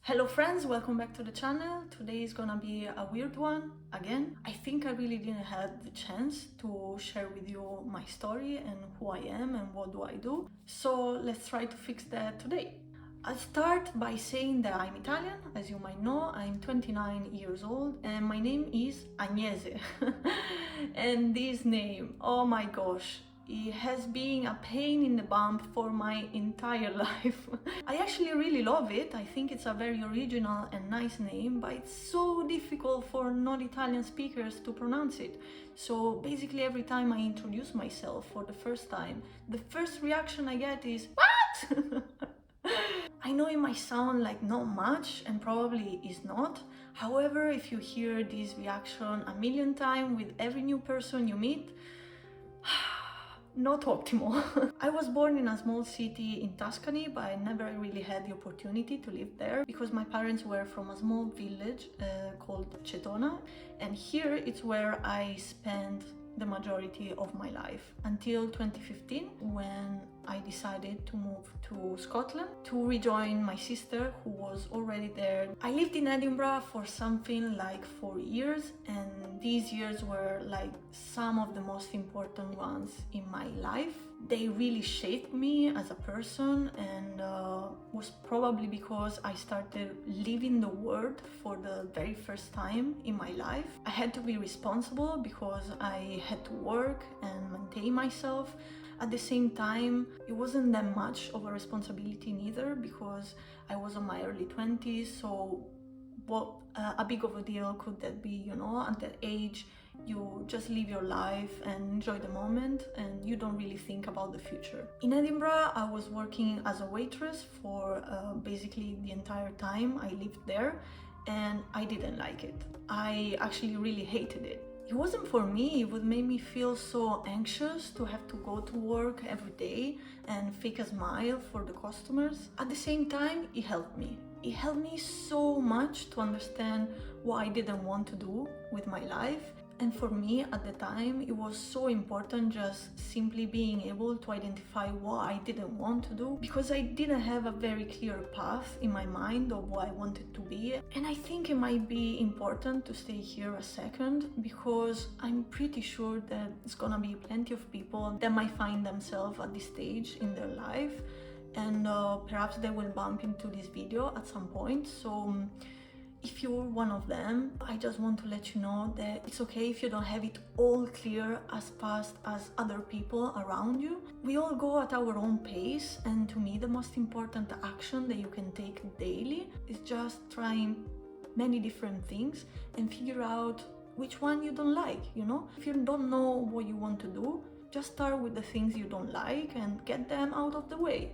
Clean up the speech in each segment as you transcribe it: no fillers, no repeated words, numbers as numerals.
Hello friends, welcome back to the channel. Today is gonna be a weird one again. I think I really didn't have the chance to share with you my story and who I am and what do I do. So let's try to fix that today. I'll start by saying that I'm Italian. As you might know, I'm 29 years old and my name is Agnese. And this name, oh my gosh, it has been a pain in the bum for my entire life. I actually really love it. I think it's a very original and nice name, but it's so difficult for non-Italian speakers to pronounce it. So basically every time I introduce myself for the first time, the first reaction I get is, "What?" I know it might sound like not much, and probably is not. However, if you hear this reaction a million times with every new person you meet, not optimal. I was born in a small city in Tuscany, but I never really had the opportunity to live there because my parents were from a small village called Cetona, and here it's where I spent the majority of my life until 2015, when I decided to move to Scotland to rejoin my sister who was already there. I lived in Edinburgh for something like 4 years, and these years were like some of the most important ones in my life. They really shaped me as a person, and was probably because I started living the world for the very first time in my life. I had to be responsible because I had to work and maintain myself. At the same time, it wasn't that much of a responsibility neither because I was in my early 20s, so what a big of a deal could that be, you know? At that age, you just live your life and enjoy the moment, and you don't really think about the future. In Edinburgh, I was working as a waitress for basically the entire time I lived there, and I didn't like it. I actually really hated it. It wasn't for me. It would make me feel so anxious to have to go to work every day and fake a smile for the customers. At the same time, it helped me. It helped me so much to understand what I didn't want to do with my life. And for me at the time, it was so important just simply being able to identify what I didn't want to do, because I didn't have a very clear path in my mind of what I wanted to be. And I think it might be important to stay here a second, because I'm pretty sure that it's gonna be plenty of people that might find themselves at this stage in their life, and perhaps they will bump into this video at some point. So if you're one of them, I just want to let you know that it's okay if you don't have it all clear as fast as other people around you. We all go at our own pace, and to me the most important action that you can take daily is just trying many different things and figure out which one you don't like, you know? If you don't know what you want to do, just start with the things you don't like and get them out of the way.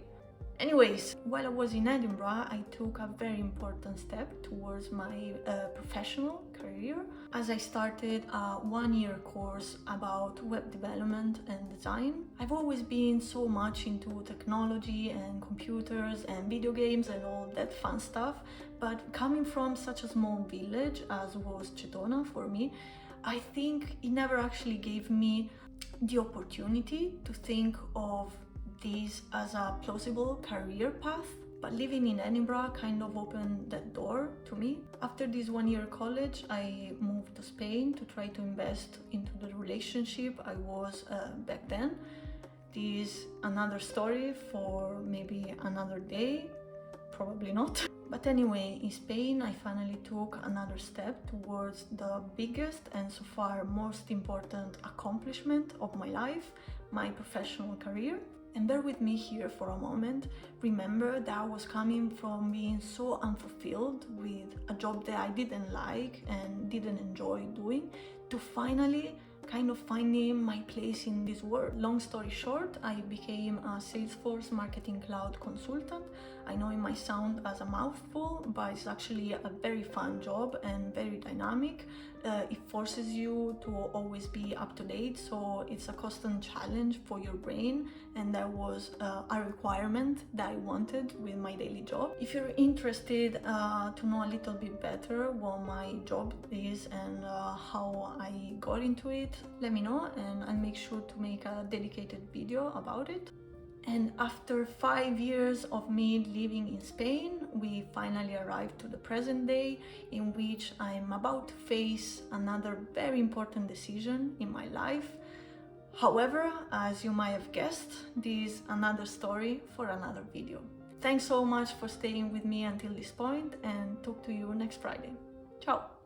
Anyways, while I was in Edinburgh, I took a very important step towards my professional career, as I started a one-year course about web development and design. I've always been so much into technology and computers and video games and all that fun stuff, but coming from such a small village as was Cetona for me, I think it never actually gave me the opportunity to think of this as a plausible career path. But living in Edinburgh kind of opened that door to me. After this one-year college, I moved to Spain to try to invest into the relationship I was back then. This is another story for maybe another day, probably not. But anyway, in Spain, I finally took another step towards the biggest and so far most important accomplishment of my life, my professional career. And bear with me here for a moment. Remember that I was coming from being so unfulfilled with a job that I didn't like and didn't enjoy doing, to finally kind of finding my place in this world. Long story short, I became a Salesforce Marketing Cloud consultant. I know it might sound as a mouthful, but it's actually a very fun job and very dynamic. It forces you to always be up to date, so it's a constant challenge for your brain, and that was a requirement that I wanted with my daily job. If you're interested to know a little bit better what my job is and how I got into it, let me know and I'll make sure to make a dedicated video about it. And after 5 years of me living in Spain, we finally arrived to the present day, in which I'm about to face another very important decision in my life. However, as you might have guessed, this is another story for another video. Thanks so much for staying with me until this point, and talk to you next Friday. Ciao!